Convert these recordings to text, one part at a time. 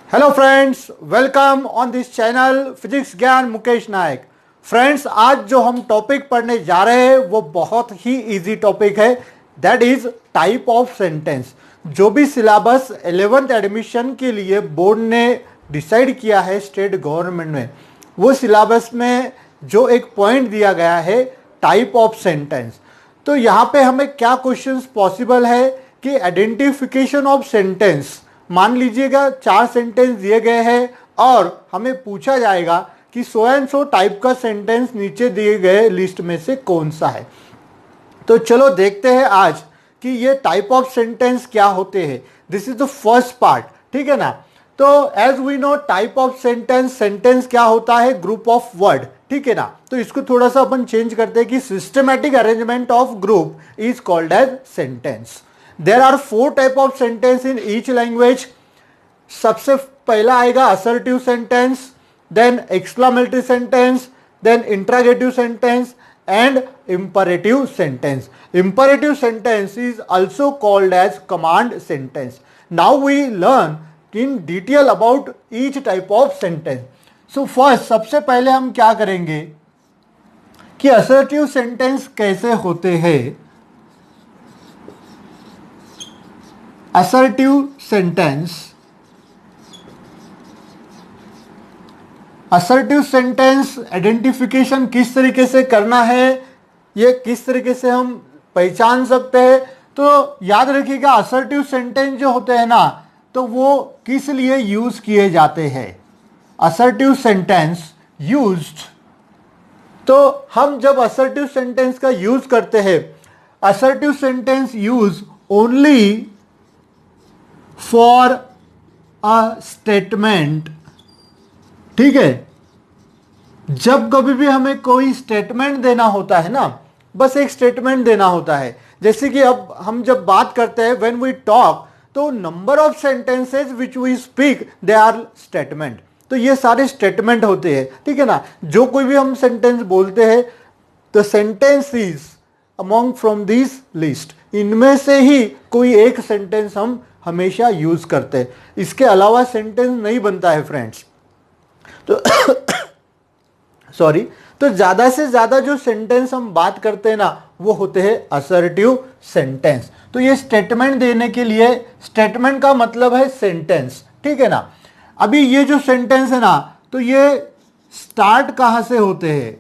Hello friends, welcome on this channel physics ज्ञान मुकेश नायक। Friends, आज जो हम टॉपिक पढ़ने जा रहे हैं वो बहुत ही इजी टॉपिक है, that is type of sentence. जो भी सिलेबस 11th एडमिशन के लिए बोर्ड ने डिसाइड किया है स्टेट गवर्नमेंट में, वो सिलेबस में जो एक पॉइंट दिया गया है टाइप ऑफ सेंटेंस। तो यहाँ पे हमें क्या क्वेश्चंस पॉसिबल है कि आइडेंटिफिकेशन ऑफ सेंटेंस, मान लीजिएगा 4 सेंटेंस दिए गए हैं और हमें पूछा जाएगा कि सो एंड सो टाइप का सेंटेंस नीचे दिए गए लिस्ट में से कौन सा है। तो चलो देखते हैं आज कि ये टाइप ऑफ सेंटेंस क्या होते हैं। This is the first part, ठीक है ना। तो as we know type of sentence, sentence क्या होता है, ग्रुप ऑफ वर्ड, ठीक है ना। तो इसको थोड़ा सा अपन चेंज करते हैं कि systematic arrangement of group is called as sentence. There are 4 type of sentence in each language. सबसे पहला आएगा assertive sentence, then exclamatory sentence, then interrogative sentence and imperative sentence. Imperative sentence is also called as command sentence. Now we learn in detail about each type of sentence. So first, सबसे पहले हम क्या करेंगे कि assertive sentence कैसे होते हैं। Assertive sentence, assertive sentence identification किस तरीके से करना है, ये किस तरीके से हम पहचान सकते हैं। तो याद रखिएगा असर्टिव सेंटेंस जो होते हैं ना, तो वो किस लिए यूज किए जाते हैं। असर्टिव सेंटेंस यूज्ड, तो हम जब असर्टिव सेंटेंस का यूज करते हैं, assertive sentence use only for a statement, ठीक है। जब कभी भी हमें कोई स्टेटमेंट देना होता है ना, बस एक स्टेटमेंट देना होता है। जैसे कि अब हम जब बात करते हैं व्हेन वी टॉक, तो number of sentences which we speak they are statement. तो ये सारे स्टेटमेंट होते हैं, ठीक है ना। जो कोई भी हम सेंटेंस बोलते हैं, the sentence is among from this list, इनमें से ही कोई एक सेंटेंस हम हमेशा यूज करते हैं। इसके अलावा सेंटेंस नहीं बनता है फ्रेंड्स। तो सॉरी, तो ज्यादा से ज्यादा जो सेंटेंस हम बात करते हैं ना, वो होते हैं असर्टिव सेंटेंस। तो ये स्टेटमेंट देने के लिए, स्टेटमेंट का मतलब है सेंटेंस, ठीक है ना। अभी ये जो सेंटेंस है ना, तो ये स्टार्ट कहां से होते हैं,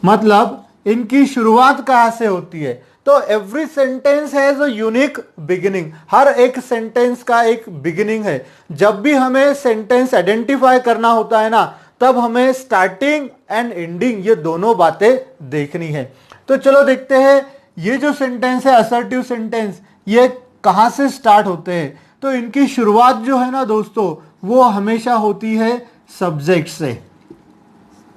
मतलब इनकी शुरुआत कहां से होती है। तो every sentence has a unique beginning, हर एक सेंटेंस का एक बिगिनिंग है। जब भी हमें सेंटेंस आइडेंटिफाई करना होता है ना, तब हमें स्टार्टिंग एंड एंडिंग ये दोनों बातें देखनी है। तो चलो देखते हैं ये जो सेंटेंस है असर्टिव सेंटेंस, ये कहां से स्टार्ट होते हैं। तो इनकी शुरुआत जो है ना दोस्तों, वो हमेशा होती है सब्जेक्ट से।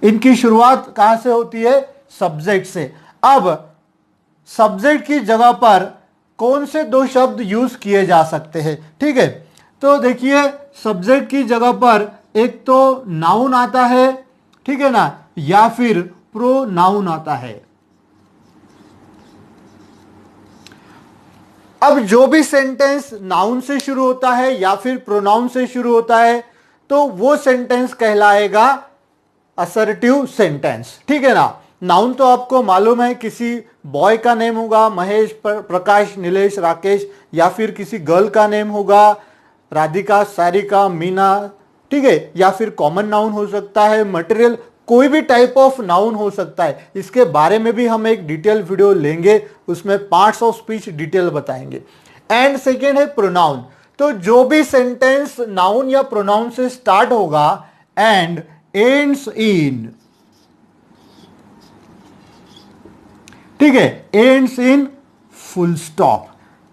इनकी शुरुआत कहां से होती है, सब्जेक्ट से। अब सब्जेक्ट की जगह पर कौन से 2 शब्द यूज किए जा सकते हैं, ठीक है। तो देखिए सब्जेक्ट की जगह पर एक तो नाउन आता है, ठीक है ना, या फिर प्रोनाउन आता है। अब जो भी सेंटेंस नाउन से शुरू होता है या फिर प्रोनाउन से शुरू होता है, तो वो सेंटेंस कहलाएगा असर्टिव सेंटेंस, ठीक है ना। नाउन तो आपको मालूम है, किसी बॉय का नेम होगा महेश, प्रकाश, नीलेश, राकेश, या फिर किसी गर्ल का नेम होगा राधिका, सारिका, मीना, ठीक है। या फिर कॉमन नाउन हो सकता है, मटेरियल, कोई भी टाइप ऑफ नाउन हो सकता है। इसके बारे में भी हम एक डिटेल वीडियो लेंगे, उसमें पार्ट्स ऑफ स्पीच डिटेल बताएंगे। एंड सेकेंड है प्रोनाउन। तो जो भी सेंटेंस नाउन या प्रोनाउन से स्टार्ट होगा एंड एंड्स इन, ठीक है, एंड्स इन फुल स्टॉप,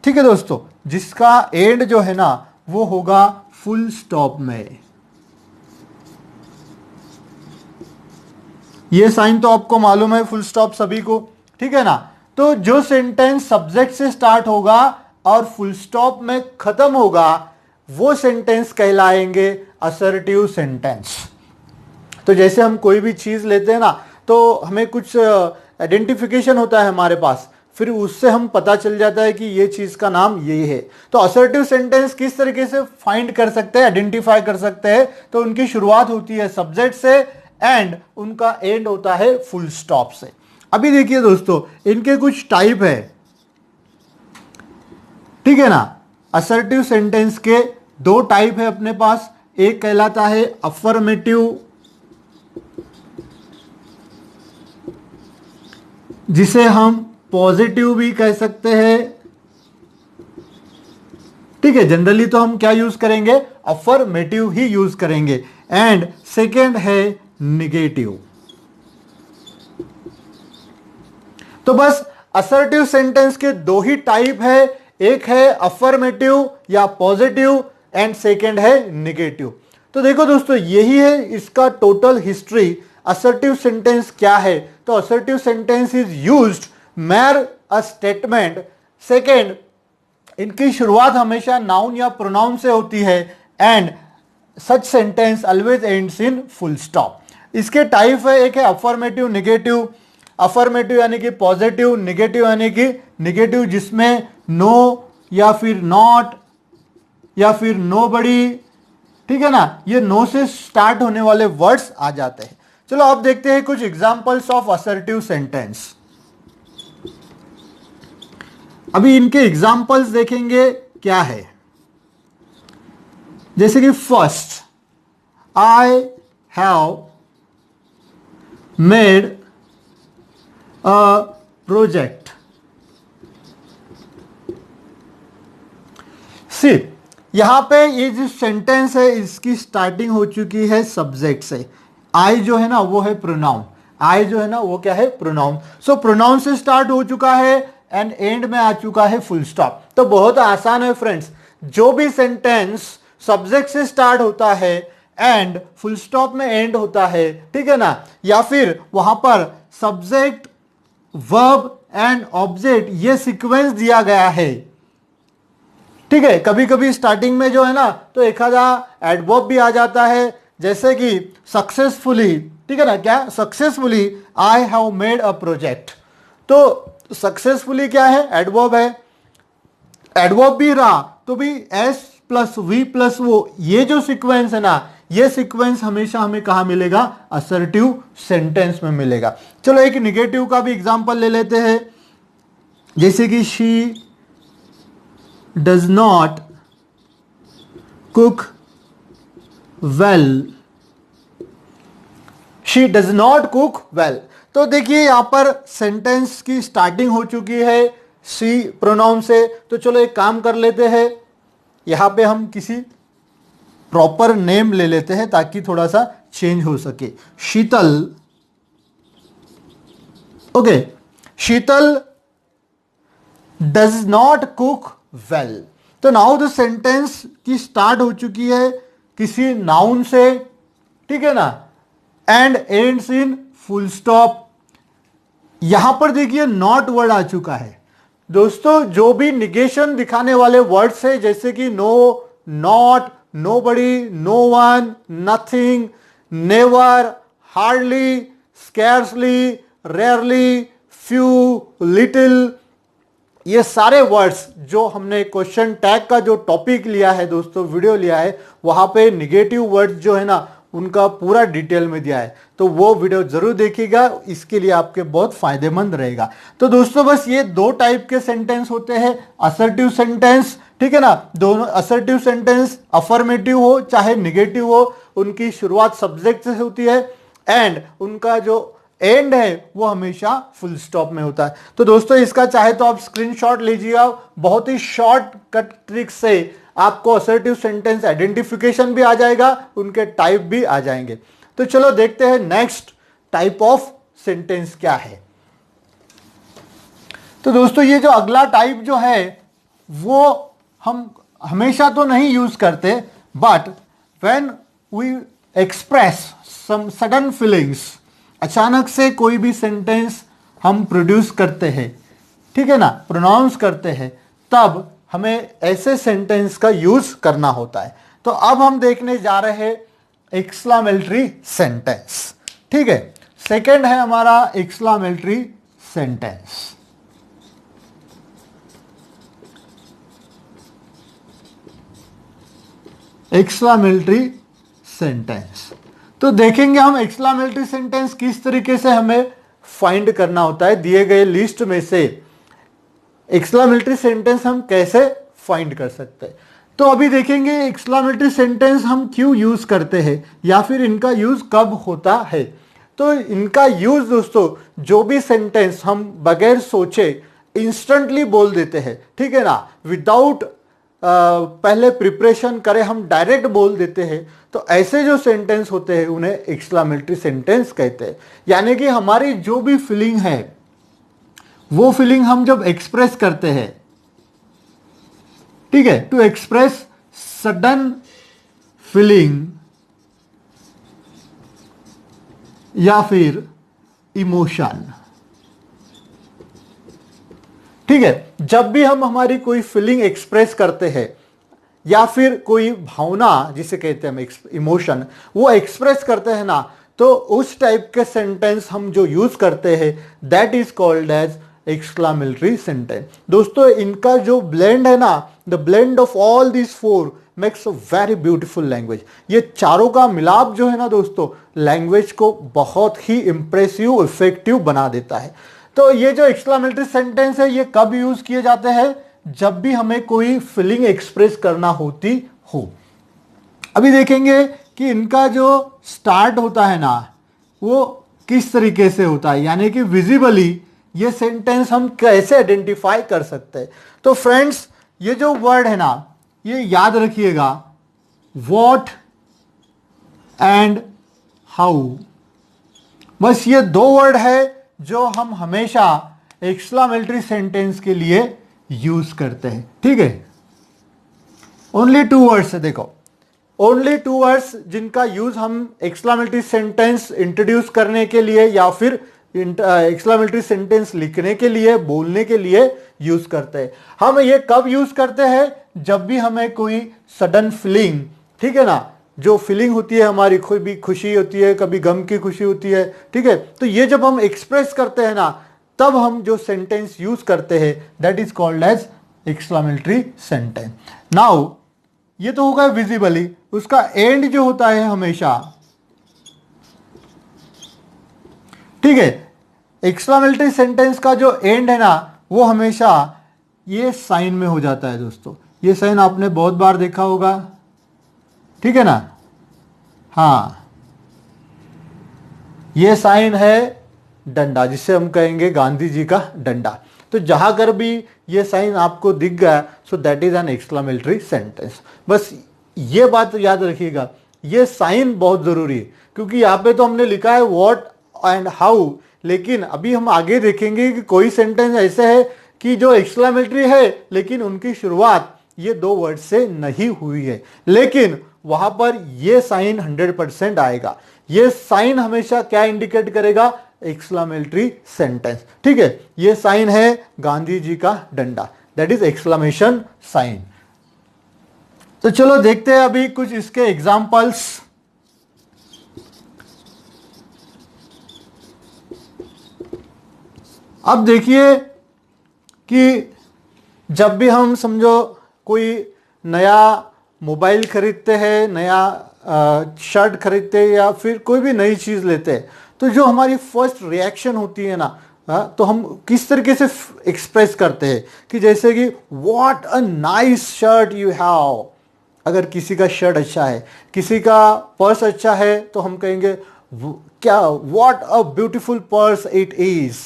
ठीक है दोस्तों, जिसका एंड जो है ना वो होगा फुल स्टॉप में। ये साइन तो आपको मालूम है, फुल स्टॉप सभी को, ठीक है ना। तो जो सेंटेंस सब्जेक्ट से स्टार्ट होगा और फुल स्टॉप में खत्म होगा, वो सेंटेंस कहलाएंगे असर्टिव सेंटेंस। तो जैसे हम कोई भी चीज लेते हैं ना, तो हमें कुछ आइडेंटिफिकेशन होता है हमारे पास। फिर उससे हम पता चल जाता है कि ये चीज का नाम यही है। तो असर्टिव सेंटेंस किस तरीके से फाइंड कर सकते हैं, आइडेंटिफाई कर सकते हैं? तो उनकी शुरुआत होती है सब्जेक्ट से एंड उनका एंड होता है फुल स्टॉप से। अभी देखिए दोस्तों, इनके कुछ टाइप है, ठीक है ना। असर्टिव सेंटेंस के दो टाइप है अपने पास। एक कहलाता है अफर्मेटिव, जिसे हम पॉजिटिव भी कह सकते हैं, ठीक है। जनरली तो हम क्या यूज करेंगे, अफर्मेटिव ही यूज करेंगे। एंड सेकेंड है निगेटिव। तो बस असर्टिव सेंटेंस के दो ही टाइप है, एक है अफर्मेटिव या पॉजिटिव एंड सेकेंड है निगेटिव। तो देखो दोस्तों, यही है इसका टोटल हिस्ट्री। असर्टिव सेंटेंस क्या है? तो assertive sentence is used mayor a statement. Second, इनकी शुरुआत हमेशा नाउन या प्रोनाउन से होती है and such sentence always ends in full stop. इसके टाइप है, एक है अफर्मेटिव, निगेटिव। अफर्मेटिव यानी कि पॉजिटिव, निगेटिव यानी कि निगेटिव जिसमें नो या फिर नॉट या फिर नोबडी, ठीक है ना, ये नो से स्टार्ट होने वाले वर्ड्स आ जाते हैं। चलो अब देखते हैं कुछ एग्जांपल्स ऑफ असर्टिव सेंटेंस। अभी इनके एग्जांपल्स देखेंगे क्या है। जैसे कि first, I have made a project. See, यहां पे ये जो सेंटेंस है इसकी स्टार्टिंग हो चुकी है सब्जेक्ट से। आई जो है ना वो है प्रोनाउन, आई जो है ना वो क्या है, प्रोनाउन। सो प्रोनाउन से स्टार्ट हो चुका है एंड एंड में आ चुका है फुल स्टॉप। तो बहुत आसान है फ्रेंड्स, जो भी सेंटेंस सब्जेक्ट से स्टार्ट होता है एंड फुल स्टॉप में एंड होता है, ठीक है ना, या फिर वहां पर सब्जेक्ट, वर्ब एंड ऑब्जेक्ट ये सीक्वेंस दिया गया है, ठीक है। कभी कभी स्टार्टिंग में जो है ना तो एक आधा एडवर्ब भी आ जाता है, जैसे कि सक्सेसफुली, ठीक है ना, क्या successfully I have made a project. तो सक्सेसफुली क्या है, एडवर्ब है। एडवर्ब भी रहा तो भी एस प्लस वी प्लस वो, ये जो सीक्वेंस है ना, ये सीक्वेंस हमेशा हमें कहां मिलेगा, असर्टिव सेंटेंस में मिलेगा। चलो एक निगेटिव का भी एग्जांपल ले लेते हैं। जैसे कि she does not cook well. She does not cook well. तो देखिए यहां पर सेंटेंस की स्टार्टिंग हो चुकी है सी प्रोनाउन से। तो चलो एक काम कर लेते हैं, यहां पे हम किसी प्रॉपर नेम ले लेते हैं ताकि थोड़ा सा चेंज हो सके। Sheetal, okay, Sheetal does not cook well. तो नाउ द सेंटेंस की स्टार्ट हो चुकी है किसी नाउन से, ठीक है ना, and ends in full stop. यहां पर देखिए नॉट वर्ड आ चुका है। दोस्तों जो भी निगेशन दिखाने वाले वर्ड्स है, जैसे कि no, not, nobody, no one, nothing, never, hardly, scarcely, rarely, few, little, ये सारे वर्ड्स जो हमने क्वेश्चन टैग का जो टॉपिक लिया है दोस्तों, वीडियो लिया है, वहां पे निगेटिव वर्ड्स जो है ना उनका पूरा डिटेल में दिया है। तो वो वीडियो जरूर देखिएगा, इसके लिए आपके बहुत फायदेमंद रहेगा। तो दोस्तों बस ये दो टाइप के सेंटेंस होते हैं, असर्टिव सेंटेंस, ठीक है ना। दोनों असर्टिव सेंटेंस अफर्मेटिव हो चाहे निगेटिव हो, उनकी शुरुआत सब्जेक्ट से होती है एंड उनका जो एंड है वो हमेशा फुल स्टॉप में होता है। तो दोस्तों इसका चाहे तो आप स्क्रीनशॉट लीजिएगा, बहुत ही शॉर्ट कट ट्रिक से आपको असर्टिव सेंटेंस आइडेंटिफिकेशन भी आ जाएगा, उनके टाइप भी आ जाएंगे। तो चलो देखते हैं नेक्स्ट टाइप ऑफ सेंटेंस क्या है। तो दोस्तों ये जो अगला टाइप जो है वो हम हमेशा तो नहीं यूज करते, but when we express some sudden feelings, अचानक से कोई भी सेंटेंस हम प्रोड्यूस करते हैं, ठीक है ना, प्रोनाउंस करते हैं, तब हमें ऐसे सेंटेंस का यूज करना होता है। तो अब हम देखने जा रहे हैं एक्सक्लामेटरी सेंटेंस, ठीक है। सेकंड है हमारा एक्सक्लामेटरी सेंटेंस। Exclamatory sentence. तो देखेंगे हम एक्सक्लामेटरी सेंटेंस किस तरीके से हमें फाइंड करना होता है, दिए गए लिस्ट में से एक्सक्लामेटरी सेंटेंस हम कैसे फाइंड कर सकते हैं। तो अभी देखेंगे एक्सक्लामेटरी सेंटेंस हम क्यों यूज करते हैं या फिर इनका यूज कब होता है। तो इनका यूज दोस्तों, जो भी सेंटेंस हम बगैर सोचे इंस्टेंटली बोल देते हैं, ठीक है ना, विदाउट पहले प्रिपरेशन करें हम डायरेक्ट बोल देते हैं, तो ऐसे जो सेंटेंस होते हैं उन्हें एक्सक्लामेटरी सेंटेंस कहते हैं। यानी कि हमारी जो भी फीलिंग है वो फीलिंग हम जब एक्सप्रेस करते हैं, ठीक है, टू एक्सप्रेस सडन फीलिंग या फिर इमोशन, ठीक है, जब भी हम हमारी कोई फीलिंग एक्सप्रेस करते हैं या फिर कोई भावना जिसे कहते हैं हम इमोशन, वो एक्सप्रेस करते हैं ना, तो उस टाइप के सेंटेंस हम जो यूज करते हैं that is called as exclamatory sentence. दोस्तों इनका जो ब्लेंड है ना, the blend of all this four makes a very beautiful language. ये चारों का मिलाप जो है ना दोस्तों, लैंग्वेज को बहुत ही इंप्रेसिव इफेक्टिव बना देता है। तो ये जो एक्सक्लामेटरी सेंटेंस है ये कब यूज किए जाते हैं, जब भी हमें कोई फीलिंग एक्सप्रेस करना होती हो। अभी देखेंगे कि इनका जो स्टार्ट होता है ना वो किस तरीके से होता है, यानी कि विजिबली ये सेंटेंस हम कैसे आइडेंटिफाई कर सकते हैं। तो फ्रेंड्स ये जो वर्ड है ना, ये याद रखिएगा, व्हाट एंड हाउ, बस ये दो वर्ड है जो हम हमेशा एक्सक्लामेटरी सेंटेंस के लिए यूज करते हैं, ठीक है। ओनली टू वर्ड्स है, देखो ओनली टू वर्ड्स जिनका यूज हम एक्सक्लामेटरी सेंटेंस इंट्रोड्यूस करने के लिए या फिर एक्सक्लामेटरी सेंटेंस लिखने के लिए, बोलने के लिए यूज करते हैं। हम ये कब यूज करते हैं, जब भी हमें कोई सडन फीलिंग, ठीक है ना, जो फीलिंग होती है हमारी, कोई भी खुशी होती है, कभी गम की खुशी होती है, ठीक है, तो ये जब हम एक्सप्रेस करते हैं ना, तब हम जो सेंटेंस यूज करते हैं that is called as exclamatory sentence. Now ये तो होगा विजिबली, उसका एंड जो होता है हमेशा, ठीक है, एक्सक्लामेटरी सेंटेंस का जो एंड है ना वो हमेशा ये साइन में हो जाता है दोस्तों। ये साइन आपने बहुत बार देखा होगा, ठीक है ना, हाँ, ये साइन है डंडा, जिसे हम कहेंगे गांधी जी का डंडा। तो जहां कर भी ये साइन आपको दिख गया, so that is an exclamatory sentence. बस ये बात याद रखिएगा, ये साइन बहुत जरूरी है, क्योंकि यहाँ पे तो हमने लिखा है व्हाट एंड हाउ, लेकिन अभी हम आगे देखेंगे कि कोई सेंटेंस ऐसे है कि जो एक्सक्लामेटरी है लेकिन उनकी शुरुआत ये दो वर्ड से नहीं हुई है, लेकिन वहां पर ये साइन 100% आएगा। ये साइन हमेशा क्या इंडिकेट करेगा, एक्सक्लामेटरी सेंटेंस, ठीक है। ये साइन है गांधी जी का डंडा, दैट इज एक्सक्लामेशन साइन। तो चलो देखते हैं अभी कुछ इसके एग्जांपल्स। अब देखिए कि जब भी हम समझो कोई नया मोबाइल खरीदते हैं, नया शर्ट खरीदते हैं या फिर कोई भी नई चीज़ लेते हैं, तो जो हमारी फर्स्ट रिएक्शन होती है ना, तो हम किस तरीके से एक्सप्रेस करते हैं कि जैसे कि what a nice shirt you have. अगर किसी का शर्ट अच्छा है, किसी का पर्स अच्छा है, तो हम कहेंगे क्या, what a beautiful purse it is.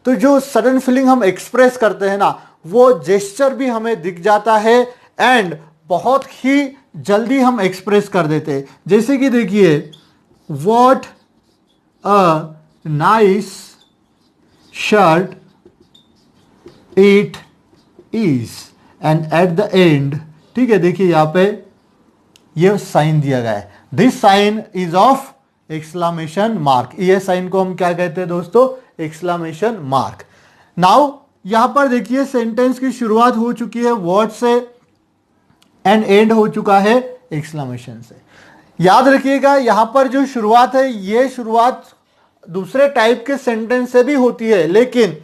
तो जो सडन फीलिंग हम एक्सप्रेस करते हैं ना, वो जेस्चर भी हमें दिख जाता है एंड बहुत ही जल्दी हम एक्सप्रेस कर देते हैं। जैसे कि देखिए, what a nice shirt it is, and at the end, ठीक है, देखिए यहां पे ये साइन दिया गया है, this sign is of exclamation mark. ये साइन को हम क्या कहते हैं दोस्तों, एक्सक्लामेशन मार्क। नाउ यहां पर देखिए सेंटेंस की शुरुआत हो चुकी है व्हाट से एंड एंड हो चुका है एक्सक्लामेशन से। याद रखिएगा यहां पर जो शुरुआत है, ये शुरुआत दूसरे टाइप के सेंटेंस से भी होती है, लेकिन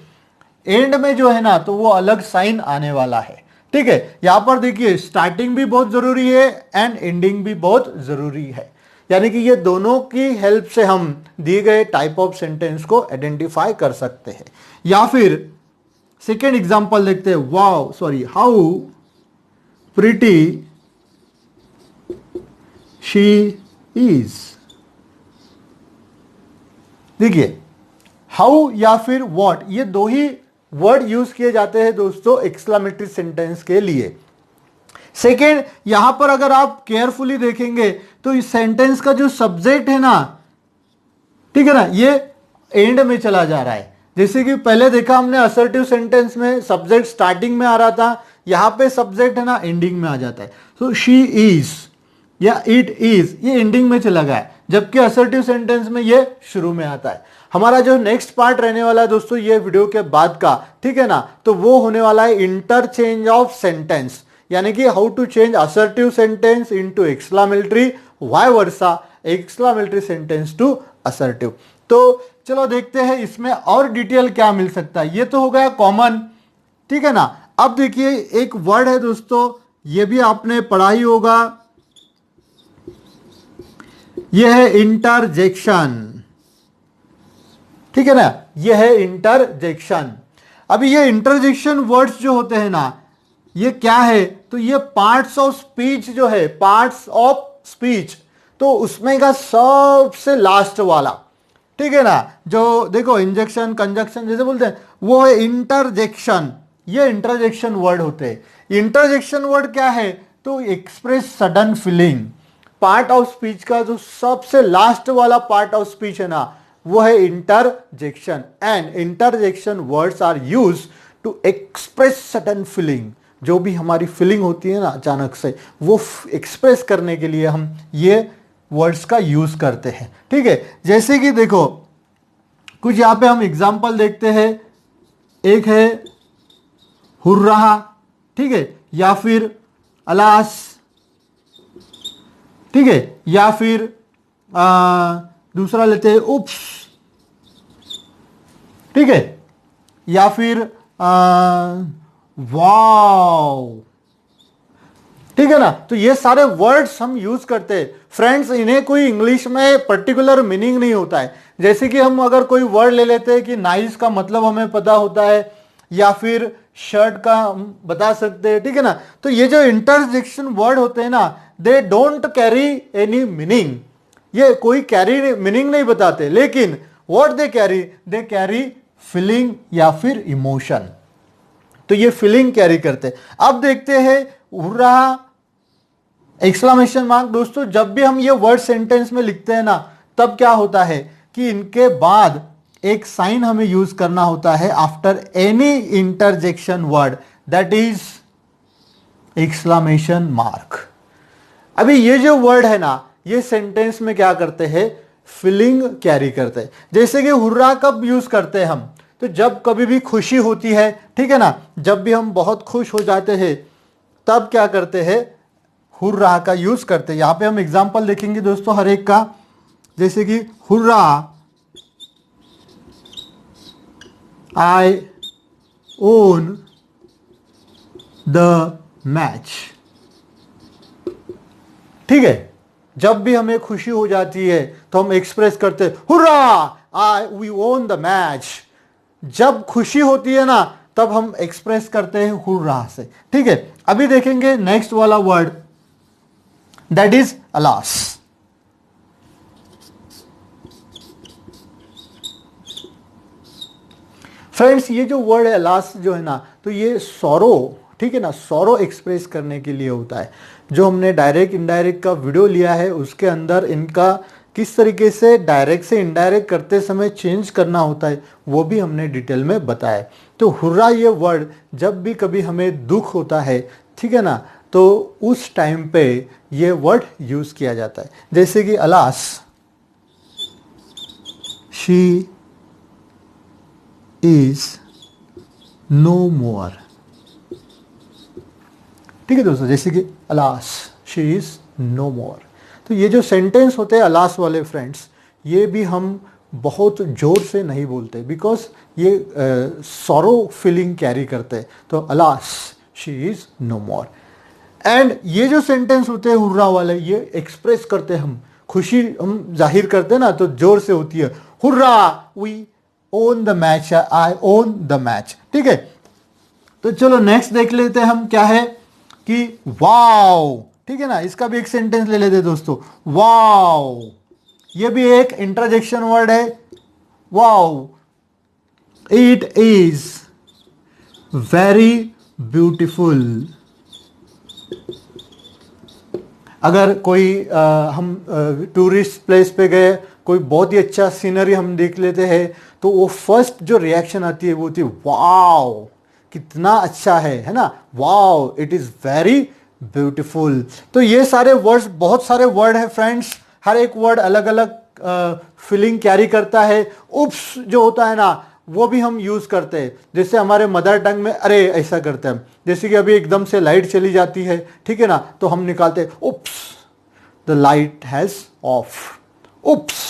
एंड में जो है ना, तो वो अलग साइन आने वाला है, ठीक है, यहां पर देखिए स्टार्टिंग भी बहुत जरूरी है एंड एंडिंग भी बहुत जरूरी है, यानी कि ये दोनों की हेल्प से हम दिए गए टाइप ऑफ सेंटेंस को आइडेंटिफाई कर सकते हैं। या फिर सेकेंड एग्जांपल देखते हैं, wow sorry how pretty she is. देखिए हाउ या फिर व्हाट, ये दो ही वर्ड यूज किए जाते हैं दोस्तों एक्सक्लेमेटरी सेंटेंस के लिए। सेकेंड, यहां पर अगर आप केयरफुली देखेंगे तो इस सेंटेंस का जो सब्जेक्ट है ना, ठीक है ना, ये एंड में चला जा रहा है। जैसे कि पहले देखा हमने असर्टिव सेंटेंस में सब्जेक्ट स्टार्टिंग में आ रहा था, यहां पे सब्जेक्ट है ना एंडिंग में आ जाता है। तो शी इज या इट इज ये एंडिंग में चला गया है, जबकि असर्टिव सेंटेंस में ये शुरू में आता है। हमारा जो नेक्स्ट पार्ट रहने वाला है दोस्तों ये वीडियो के बाद का, ठीक है ना, तो वो होने वाला है इंटरचेंज ऑफ सेंटेंस, यानी कि how to change assertive sentence into exclamatory, vice versa exclamatory sentence to assertive. तो चलो देखते हैं इसमें और डिटेल क्या मिल सकता है। ये तो हो गया कॉमन, ठीक है ना। अब देखिए एक वर्ड है दोस्तों, ये भी आपने पढ़ा ही होगा, ये है इंटरजेक्शन, ठीक है ना, ये है इंटरजेक्शन। अभी ये इंटरजेक्शन वर्ड्स जो होते हैं ना, ये क्या है, तो ये पार्ट्स ऑफ स्पीच जो है, पार्ट्स ऑफ स्पीच, तो उसमें का सबसे लास्ट वाला, ठीक है ना, जो देखो इंजेक्शन कंजक्शन जैसे बोलते हैं वो है इंटरजेक्शन। ये इंटरजेक्शन वर्ड होते हैं। इंटरजेक्शन वर्ड क्या है, तो express sudden feeling. Part of speech का जो सबसे लास्ट वाला पार्ट ऑफ स्पीच है ना, वो है interjection. And interjection words are use to express sudden feeling. जो भी हमारी फीलिंग होती है ना अचानक से, वो एक्सप्रेस करने के लिए हम ये वर्ड्स का यूज करते हैं, ठीक है। जैसे कि देखो कुछ यहां पे हम एग्जांपल देखते हैं, एक है हुर्रा, ठीक है, या फिर अलास, ठीक है, या फिर दूसरा लेते हैं उप्स, ठीक है, या फिर वाओ, ठीक है ना। तो ये सारे वर्ड्स हम यूज करते हैं फ्रेंड्स, इन्हें कोई इंग्लिश में पर्टिकुलर मीनिंग नहीं होता है। जैसे कि हम अगर कोई वर्ड ले लेते हैं कि नाइस का मतलब हमें पता होता है, या फिर शर्ट का हम बता सकते हैं, ठीक है ना। तो ये जो इंटरजेक्शन वर्ड होते हैं ना, they don't carry any meaning, ये कोई कैरी मीनिंग नहीं बताते, लेकिन व्हाट दे कैरी फीलिंग या फिर इमोशन। तो ये फीलिंग कैरी करते। अब देखते हैं हुर्रा एक्सक्लेमेशन मार्क। दोस्तों जब भी हम ये वर्ड सेंटेंस में लिखते हैं ना, तब क्या होता है कि इनके बाद एक साइन हमें यूज करना होता है after any interjection word, that is exclamation mark. अभी ये जो वर्ड है ना, ये सेंटेंस में क्या करते हैं, फीलिंग कैरी करते हैं। जैसे कि हुर्रा कब यूज करते हैं हम, तो जब कभी भी खुशी होती है, ठीक है ना, जब भी हम बहुत खुश हो जाते हैं तब क्या करते हैं, हुर्रा का यूज करते हैं। यहां पे हम एग्जांपल देखेंगे दोस्तों हर एक का, जैसे कि hurrah I won the match, ठीक है। जब भी हमें खुशी हो जाती है तो हम एक्सप्रेस करते हैं hurrah we won the match. जब खुशी होती है ना, तब हम एक्सप्रेस करते हैं हुर्रा से, ठीक है। अभी देखेंगे नेक्स्ट वाला word, that is alas. Friends ये जो वर्ड है अलास जो है ना, तो ये सॉरो, ठीक है ना, सॉरो एक्सप्रेस करने के लिए होता है। जो हमने डायरेक्ट इनडायरेक्ट का वीडियो लिया है उसके अंदर इनका किस तरीके से डायरेक्ट से इनडायरेक्ट करते समय चेंज करना होता है वो भी हमने डिटेल में बताया। तो हुर्रा ये वर्ड जब भी कभी हमें दुख होता है, ठीक है ना, तो उस टाइम पे ये वर्ड यूज किया जाता है। जैसे कि अलास शी इज नो मोर, ठीक है दोस्तों, जैसे कि अलास शी इज नो मोर। तो ये जो सेंटेंस होते हैं अलास वाले फ्रेंड्स, ये भी हम बहुत जोर से नहीं बोलते, बिकॉज ये सॉरो फीलिंग कैरी करते हैं। तो alas she is no more. And ये जो सेंटेंस होते हैं हुर्रा वाले, ये एक्सप्रेस करते हैं, हम खुशी हम जाहिर करते हैं ना, तो जोर से होती है hurrah, we won the match, I won the match. ठीक है, तो चलो नेक्स्ट देख लेते हैं हम क्या है कि वाओ। ठीक है ना, इसका भी एक सेंटेंस ले लेते हैं दोस्तों, वाओ। ये भी एक इंटरजेक्शन वर्ड है, wow, it is very beautiful. अगर कोई हम टूरिस्ट प्लेस पे गए, कोई बहुत ही अच्छा सीनरी हम देख लेते हैं, तो वो फर्स्ट जो रिएक्शन आती है वो होती है वाओ, कितना अच्छा है ना, wow, it is very beautiful. तो ये सारे वर्ड्स, बहुत सारे वर्ड है फ्रेंड्स, हर एक वर्ड अलग अलग फीलिंग कैरी करता है। उप्स जो होता है ना, वो भी हम यूज़ करते हैं, जैसे हमारे मदर टंग में अरे ऐसा करते हैं, जैसे कि अभी एकदम से लाइट चली जाती है, ठीक है ना, तो हम निकालते हैं उप्स, द लाइट हैज़ ऑफ, उप्स।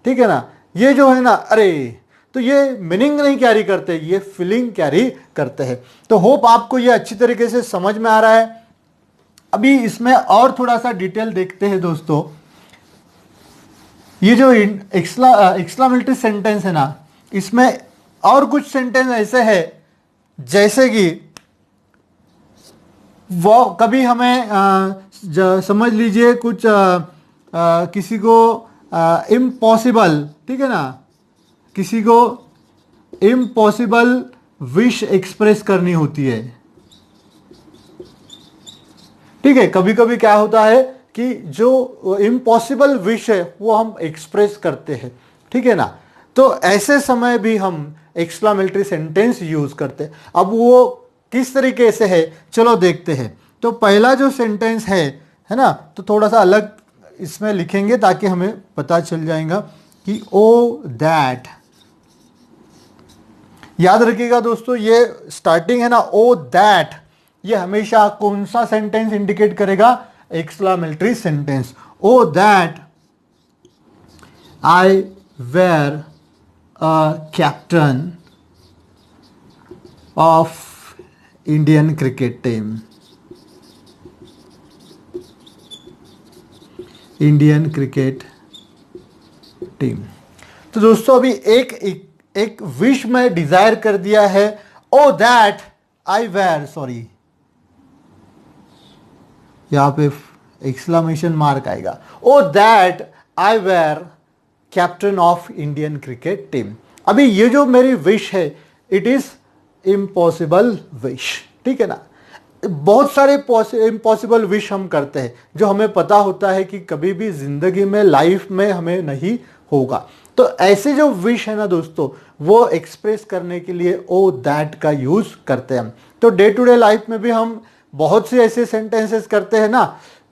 ठीक है ना, ये जो है ना अरे, तो ये मीनिंग नहीं कैरी करते, ये फीलिंग कैरी करते हैं। तो होप आपको ये अच्छी तरीके से समझ में आ रहा है। अभी इसमें और थोड़ा सा डिटेल देखते हैं दोस्तों। ये जो एक्सक्लामेटरी सेंटेंस है ना, इसमें और कुछ सेंटेंस ऐसे है जैसे कि वो कभी हमें समझ लीजिए कुछ किसी को इम्पॉसिबल, ठीक है ना, किसी को इम्पॉसिबल विश एक्सप्रेस करनी होती है। ठीक है, कभी कभी क्या होता है कि जो इम्पॉसिबल विश है वो हम एक्सप्रेस करते हैं, ठीक है ना, तो ऐसे समय भी हम एक्सक्लामेटरी सेंटेंस यूज करते हैं। अब वो किस तरीके से है चलो देखते हैं। तो पहला जो सेंटेंस है ना, तो थोड़ा सा अलग इसमें लिखेंगे ताकि हमें पता चल जाएगा कि ओ दैट। याद रखिएगा दोस्तों, ये स्टार्टिंग है ना ओ दैट, ये हमेशा कौन सा सेंटेंस इंडिकेट करेगा, exclamatory sentence. O that I were a captain of Indian cricket team. Indian cricket team. तो दोस्तों अभी एक विश में डिजायर कर दिया है, oh that I were, sorry यहां पे एक्सक्लामेशन मार्क आएगा, oh that I were captain of Indian cricket team. अभी ये जो मेरी विश है, इट इज इम्पॉसिबल विश, ठीक है ना। बहुत सारे इम्पॉसिबल विश हम करते हैं जो हमें पता होता है कि कभी भी जिंदगी में, लाइफ में हमें नहीं होगा। तो ऐसे जो विश है ना दोस्तों, वो एक्सप्रेस करने के लिए ओ दैट का यूज करते हैं हम। तो डे टू डे लाइफ में भी हम बहुत से ऐसे सेंटेंसेस करते हैं ना,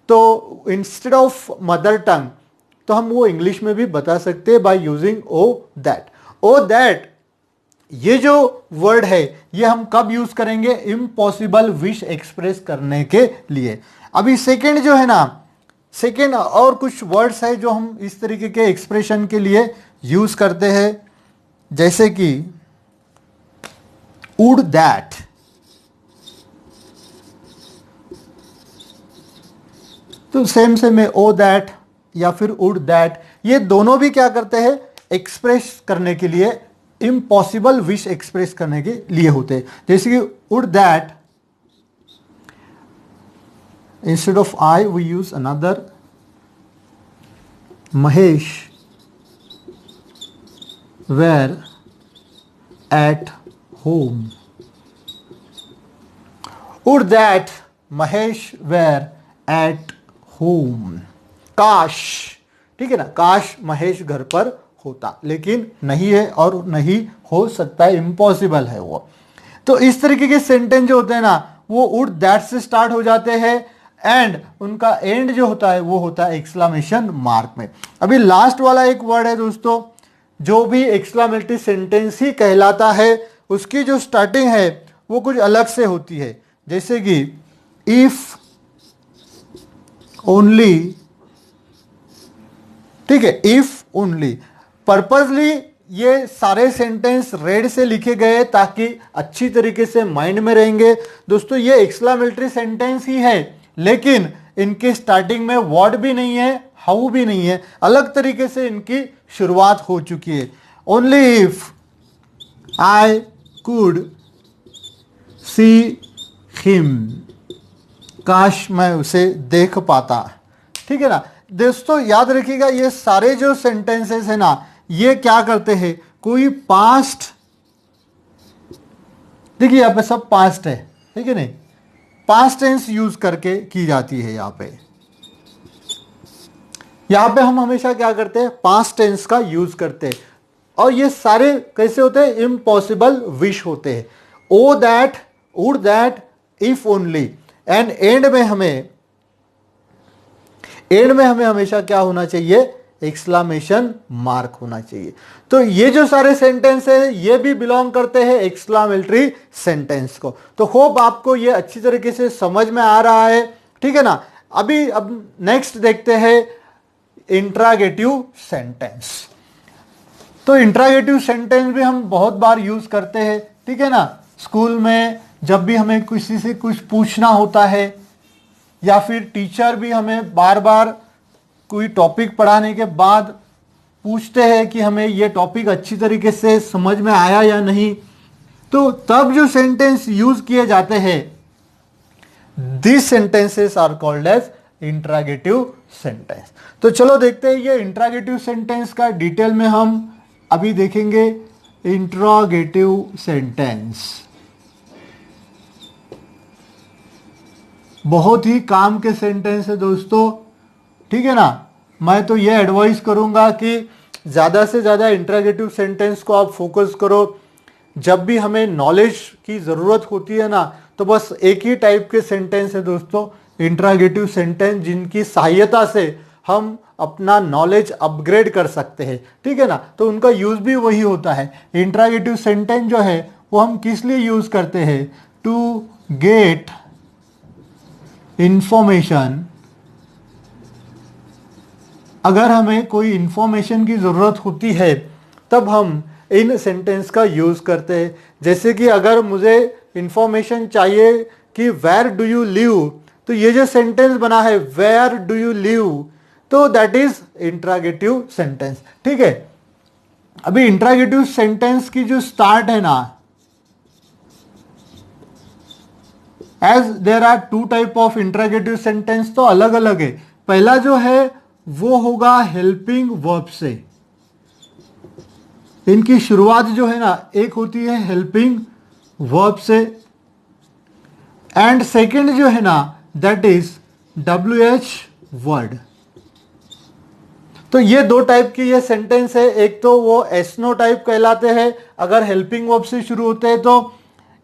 तो इंस्टेड ऑफ मदर टंग तो हम वो इंग्लिश में भी बता सकते हैं by using O that. O that ये जो वर्ड है ये हम कब यूज करेंगे, इम्पॉसिबल विश एक्सप्रेस करने के लिए। अभी सेकंड जो है ना, सेकंड और कुछ वर्ड्स है जो हम इस तरीके के एक्सप्रेशन के लिए यूज करते हैं, जैसे कि वुड दैट। तो सेम में ओ दैट या फिर वुड दैट, ये दोनों भी क्या करते हैं, एक्सप्रेस करने के लिए, इम्पॉसिबल विश एक्सप्रेस करने के लिए होते हैं। जैसे कि would that, instead of I we use another, Mahesh were at home. Would that Mahesh were at home. काश, ठीक है ना, काश महेश घर पर होता, लेकिन नहीं है और नहीं हो सकता है, इम्पॉसिबल है वो। तो इस तरीके के सेंटेंस जो होते हैं ना, वो वुड दैट से स्टार्ट हो जाते हैं एंड उनका एंड जो होता है वो होता है एक्सक्लामेशन मार्क में। अभी लास्ट वाला एक वर्ड है दोस्तों, जो भी एक्सक्लामेटरी सेंटेंस ही कहलाता है, उसकी जो स्टार्टिंग है वो कुछ अलग से होती है, जैसे कि इफ ओनली, ठीक है, इफ ओनली। पर्पसली ये सारे सेंटेंस रेड से लिखे गए ताकि अच्छी तरीके से माइंड में रहेंगे। दोस्तों ये एक्सक्लेमेटरी सेंटेंस ही है, लेकिन इनके स्टार्टिंग में वर्ड भी नहीं है, हाउ भी नहीं है, अलग तरीके से इनकी शुरुआत हो चुकी है। Only if I could see him, काश मैं उसे देख पाता। ठीक है ना दोस्तों, याद रखिएगा ये सारे जो सेंटेंसेस है ना, ये क्या करते हैं, कोई पास्ट, देखिए यहां पे सब पास्ट है, ठीक है नहीं, पास्ट टेंस यूज करके की जाती है। यहां पे हम हमेशा क्या करते हैं, पास्ट टेंस का यूज करते हैं। और ये सारे कैसे होते हैं, इम्पॉसिबल विश होते हैं। Oh that, would that, if only, and and में हमें हमेशा क्या होना चाहिए, एक्सक्लामेशन मार्क होना चाहिए। तो ये जो सारे सेंटेंस है ये भी बिलोंग करते हैं एक्सक्लामेटरी सेंटेंस को। तो होप आपको ये अच्छी तरीके से समझ में आ रहा है, ठीक है ना। अब नेक्स्ट देखते हैं इंट्रागेटिव सेंटेंस। तो इंट्रागेटिव सेंटेंस भी हम बहुत बार यूज करते हैं, ठीक है ना। स्कूल में जब भी हमें किसी से कुछ पूछना होता है, या फिर टीचर भी हमें बार बार कोई टॉपिक पढ़ाने के बाद पूछते हैं कि हमें ये टॉपिक अच्छी तरीके से समझ में आया या नहीं, तो तब जो सेंटेंस यूज किए जाते हैं, this sentences are called as interrogative sentence. तो चलो देखते हैं ये इंट्रागेटिव सेंटेंस का डिटेल में हम अभी देखेंगे। इंट्रागेटिव सेंटेंस बहुत ही काम के सेंटेंस है दोस्तों, ठीक है ना। मैं तो ये एडवाइस करूंगा कि ज़्यादा से ज़्यादा इंट्रागेटिव सेंटेंस को आप फोकस करो। जब भी हमें नॉलेज की ज़रूरत होती है ना, तो बस एक ही टाइप के सेंटेंस है दोस्तों, इंट्रागेटिव सेंटेंस, जिनकी सहायता से हम अपना नॉलेज अपग्रेड कर सकते हैं, ठीक है ना। तो उनका यूज़ भी वही होता है। इंट्रागेटिव सेंटेंस जो है वो हम किस लिए यूज़ करते हैं, टू गेट इंफॉर्मेशन। अगर हमें कोई इंफॉर्मेशन की ज़रूरत होती है तब हम इन सेंटेंस का यूज़ करते हैं। जैसे कि अगर मुझे इंफॉर्मेशन चाहिए कि वेयर डू यू लिव, तो ये जो सेंटेंस बना है वेयर डू यू लिव, तो दैट इज इंट्रागेटिव सेंटेंस, ठीक है। अभी इंट्रागेटिव सेंटेंस की जो स्टार्ट है ना, as there are two type of interrogative sentence, तो अलग अलग है। पहला जो है वो होगा हेल्पिंग वर्ब से। इनकी शुरुआत जो है ना, एक होती है हेल्पिंग वर्ब से, एंड सेकंड जो है ना दैट इज WH वर्ड। तो ये दो टाइप की ये सेंटेंस है। एक तो वो एसनो टाइप कहलाते हैं अगर हेल्पिंग वर्ब से शुरू होते हैं तो,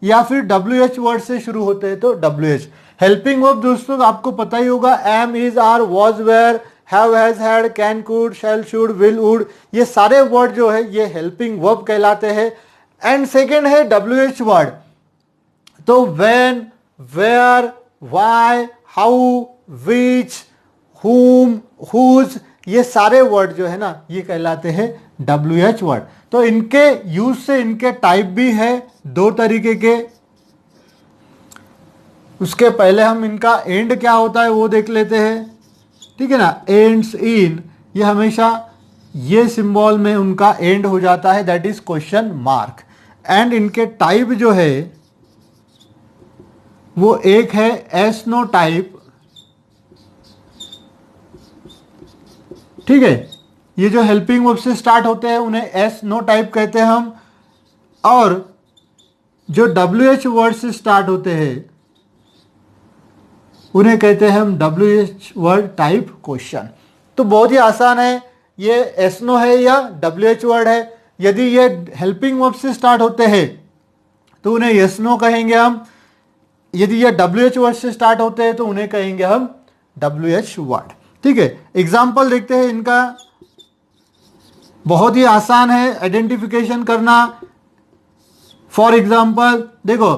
या फिर WH वर्ड से शुरू होते हैं तो WH। हेल्पिंग वर्ब दोस्तों आपको पता ही होगा, am, is, are, was, were, have, has, had, can, could, shall, should, will, would, ये सारे वर्ड जो है ये हेल्पिंग वर्ब कहलाते हैं। एंड सेकेंड है WH वर्ड। तो व्हेन, वेयर, व्हाई, हाउ, विच, हुम, हुज, ये सारे वर्ड जो है ना ये कहलाते हैं WH वर्ड। तो इनके यूज से इनके टाइप भी है दो तरीके के। उसके पहले हम इनका एंड क्या होता है वो देख लेते हैं, ठीक है ना। एंड्स इन, ये हमेशा ये सिंबल में उनका एंड हो जाता है, that is question mark. And इनके टाइप जो है वो एक है एस नो टाइप, ठीक है। ये जो हेल्पिंग वर्ब से स्टार्ट होते हैं उन्हें एस नो टाइप कहते हैं हम, और जो WH वर्ड से स्टार्ट होते हैं उन्हें कहते हैं हम WH वर्ड टाइप क्वेश्चन। तो बहुत ही आसान है, ये एस नो है या WH वर्ड है। यदि ये हेल्पिंग वर्ब से स्टार्ट होते हैं तो उन्हें यस नो कहेंगे हम। यदि ये WH वर्ड से स्टार्ट होते हैं तो उन्हें कहेंगे हम WH वर्ड, ठीक है। एग्जाम्पल देखते हैं इनका, बहुत ही आसान है आइडेंटिफिकेशन करना। फॉर एग्जाम्पल देखो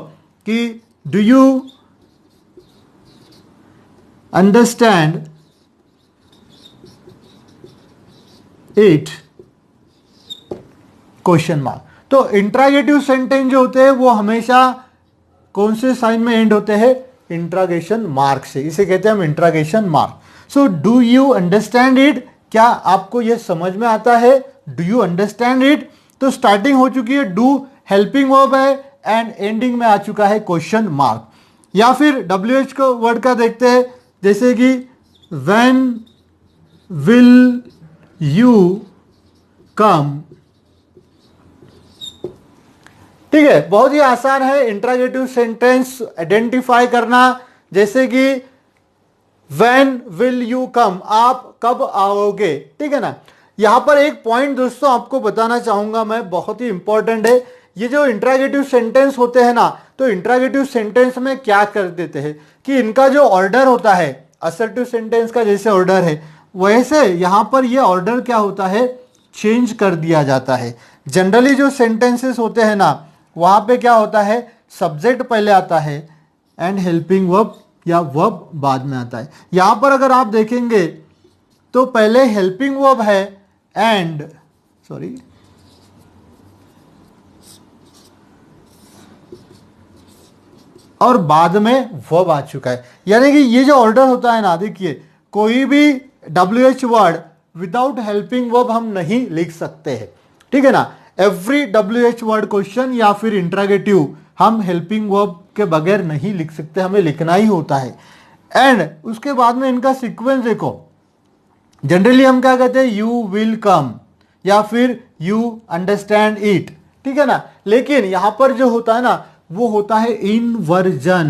कि do you understand it, question mark. तो इंट्रागेटिव सेंटेंस जो होते हैं वो हमेशा कौन से साइन में एंड होते हैं? इंट्रागेशन मार्क से, इसे कहते हैं हम interrogation mark. So do you understand it? क्या आपको यह समझ में आता है? Do you understand it? तो स्टार्टिंग हो चुकी है डू, हेल्पिंग वर्ब है, एंड एंडिंग में आ चुका है क्वेश्चन मार्क। या फिर WH को वर्ड का देखते हैं, जैसे कि व्हेन विल यू कम। ठीक है, बहुत ही आसान है इंट्रागेटिव सेंटेंस आइडेंटिफाई करना, जैसे कि व्हेन विल यू कम, आप कब आओगे। ठीक है ना। यहां पर एक पॉइंट दोस्तों आपको बताना चाहूंगा मैं, बहुत ही इंपॉर्टेंट है। ये जो इंट्रागेटिव सेंटेंस होते हैं ना, तो इंट्रागेटिव सेंटेंस में क्या कर देते हैं कि इनका जो ऑर्डर होता है, असर्टिव सेंटेंस का जैसे ऑर्डर है वैसे यहां पर ये ऑर्डर क्या होता है? चेंज कर दिया जाता है। जनरली जो सेंटेंसेस होते हैं ना, वहां पे क्या होता है? सब्जेक्ट पहले आता है एंड हेल्पिंग वर्ब या वर्ब बाद में आता है। यहां पर अगर आप देखेंगे तो पहले हेल्पिंग वर्ब है एंड और बाद में वर्ब आ चुका है। यानी कि ये जो ऑर्डर होता है ना, देखिए कोई भी WH word without helping verb हम नहीं लिख सकते हैं। ठीक है ना। एवरी WH वर्ड क्वेश्चन या फिर इंट्रागेटिव हम हेल्पिंग वर्ब के बगैर नहीं लिख सकते, हमें लिखना ही होता है। एंड उसके बाद में इनका सीक्वेंस देखो, जनरली हम क्या कहते हैं? यू विल कम या फिर यू अंडरस्टैंड इट। ठीक है ना। लेकिन यहां पर जो होता है ना, वो होता है इनवर्जन।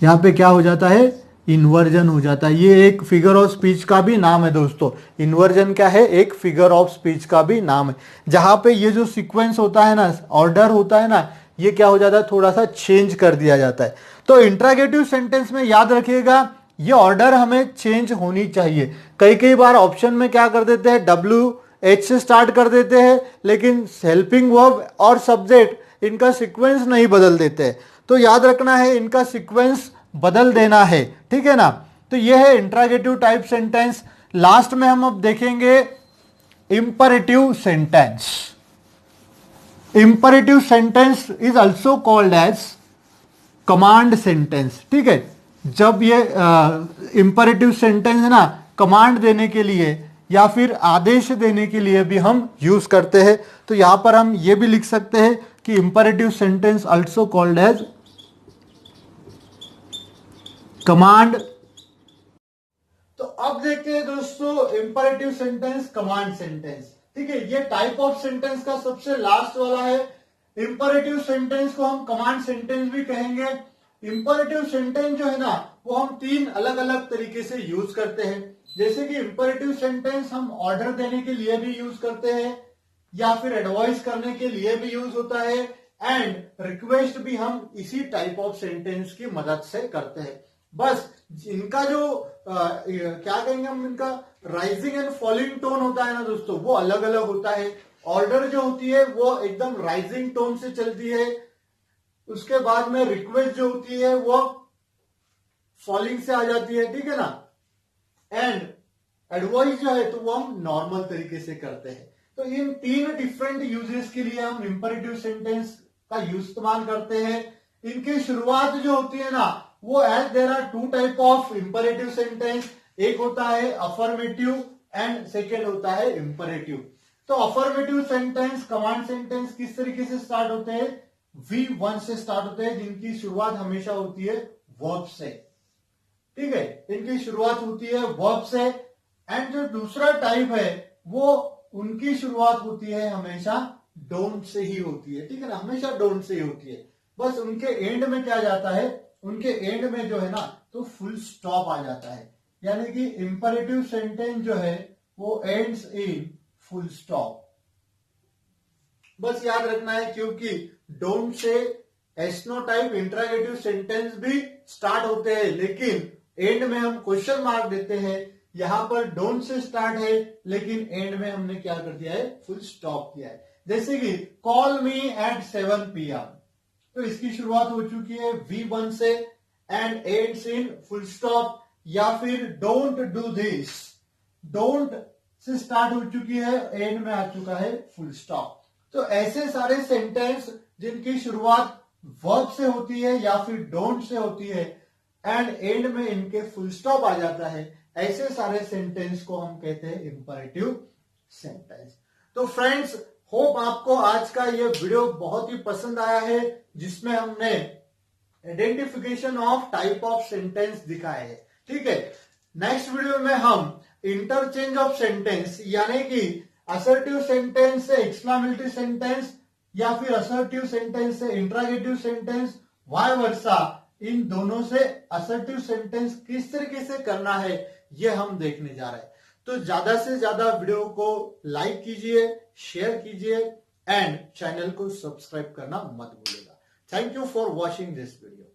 यहां पे क्या हो जाता है? इन्वर्जन हो जाता है। ये एक फिगर ऑफ स्पीच का भी नाम है दोस्तों। इन्वर्जन क्या है? एक फिगर ऑफ स्पीच का भी नाम है, जहां पे ये जो सीक्वेंस होता है ना, ऑर्डर होता है ना, ये क्या हो जाता है? थोड़ा सा चेंज कर दिया जाता है। तो इंट्रागेटिव सेंटेंस में याद रखिएगा, ये ऑर्डर हमें चेंज होनी चाहिए। कई कई बार ऑप्शन में क्या कर देते हैं? WH से स्टार्ट कर देते हैं, लेकिन हेल्पिंग वर्ब और सब्जेक्ट इनका सीक्वेंस नहीं बदल देते। तो याद रखना है, इनका सीक्वेंस बदल देना है। ठीक है ना। तो ये है इंट्रागेटिव टाइप सेंटेंस। लास्ट में हम अब देखेंगे imperative sentence. Imperative sentence is also called as command sentence. ठीक है। जब ये इंपरेटिव सेंटेंस है ना, कमांड देने के लिए या फिर आदेश देने के लिए भी हम यूज करते हैं। तो यहां पर हम ये भी लिख सकते हैं कि imperative sentence also called as command. तो अब देखते हैं दोस्तों इंपरेटिव सेंटेंस, कमांड सेंटेंस। ठीक है, ये टाइप ऑफ सेंटेंस का सबसे लास्ट वाला है। इंपरेटिव सेंटेंस को हम कमांड सेंटेंस भी कहेंगे। इंपरेटिव सेंटेंस जो है ना, वो हम तीन अलग अलग तरीके से यूज करते हैं। जैसे कि इंपरेटिव सेंटेंस हम ऑर्डर देने के लिए भी यूज करते हैं, या फिर एडवाइस करने के लिए भी यूज होता है, एंड रिक्वेस्ट भी हम इसी टाइप ऑफ सेंटेंस की मदद से करते हैं। बस इनका जो क्या कहेंगे हम, इनका राइजिंग एंड फॉलिंग टोन होता है ना दोस्तों, वो अलग अलग होता है। ऑर्डर जो होती है वो एकदम राइजिंग टोन से चलती है, उसके बाद में रिक्वेस्ट जो होती है वो फॉलिंग से आ जाती है। ठीक है ना। एंड एडवाइस जो है तो वो हम नॉर्मल तरीके से करते हैं। तो इन तीन डिफरेंट यूजेस के लिए हम इंपरेटिव सेंटेंस का यूज इस्तेमाल करते हैं। इनकी शुरुआत जो होती है ना, वो as there are two type of imperative sentence. एक होता है अफर्मेटिव एंड सेकेंड होता है इंपरेटिव। तो अफर्मेटिव सेंटेंस, कमांड सेंटेंस किस तरीके से स्टार्ट होते हैं? V1 से स्टार्ट होते हैं, जिनकी शुरुआत हमेशा होती है वर्ब से। ठीक है, इनकी शुरुआत होती है वर्ब से। एंड जो दूसरा टाइप है वो उनकी शुरुआत होती है हमेशा डोंट से ही होती है। ठीक है ना, हमेशा डोंट से ही होती है। बस उनके एंड में क्या जाता है, उनके एंड में जो है ना, तो फुल स्टॉप आ जाता है। यानी कि इंपरेटिव सेंटेंस जो है वो एंड्स इन फुल स्टॉप। बस याद रखना है, क्योंकि don't say snow type interrogative sentence भी स्टार्ट होते हैं, लेकिन एंड में हम क्वेश्चन मार्क देते हैं। यहां पर डोंट से स्टार्ट है, लेकिन एंड में हमने क्या कर दिया है? फुल स्टॉप किया है। जैसे कि कॉल मी एट 7 PM, तो इसकी शुरुआत हो चुकी है V1 से and ends in full stop. या फिर don't do this, don't say start हो चुकी है, एंड में आ चुका है फुल स्टॉप। तो ऐसे सारे सेंटेंस जिनकी शुरुआत वर्ब से होती है या फिर डोंट से होती है एंड एंड में इनके फुल स्टॉप आ जाता है, ऐसे सारे सेंटेंस को हम कहते हैं इंपरेटिव सेंटेंस। तो फ्रेंड्स, होप आपको आज का ये वीडियो बहुत ही पसंद आया है, जिसमें हमने identification of type of sentence दिखाए है। ठीक है, नेक्स्ट वीडियो में हम इंटरचेंज ऑफ सेंटेंस यानी कि असर्टिव सेंटेंस से एक्सक्लामेटरी सेंटेंस या फिर असर्टिव सेंटेंस से इंट्रागेटिव सेंटेंस, वाई वर्सा, इन दोनों से असर्टिव सेंटेंस किस तरीके से करना है ये हम देखने जा रहे हैं। तो ज्यादा से ज्यादा वीडियो को लाइक कीजिए, शेयर कीजिए एंड चैनल को सब्सक्राइब करना मत भूलिएगा। Thank you for watching this video.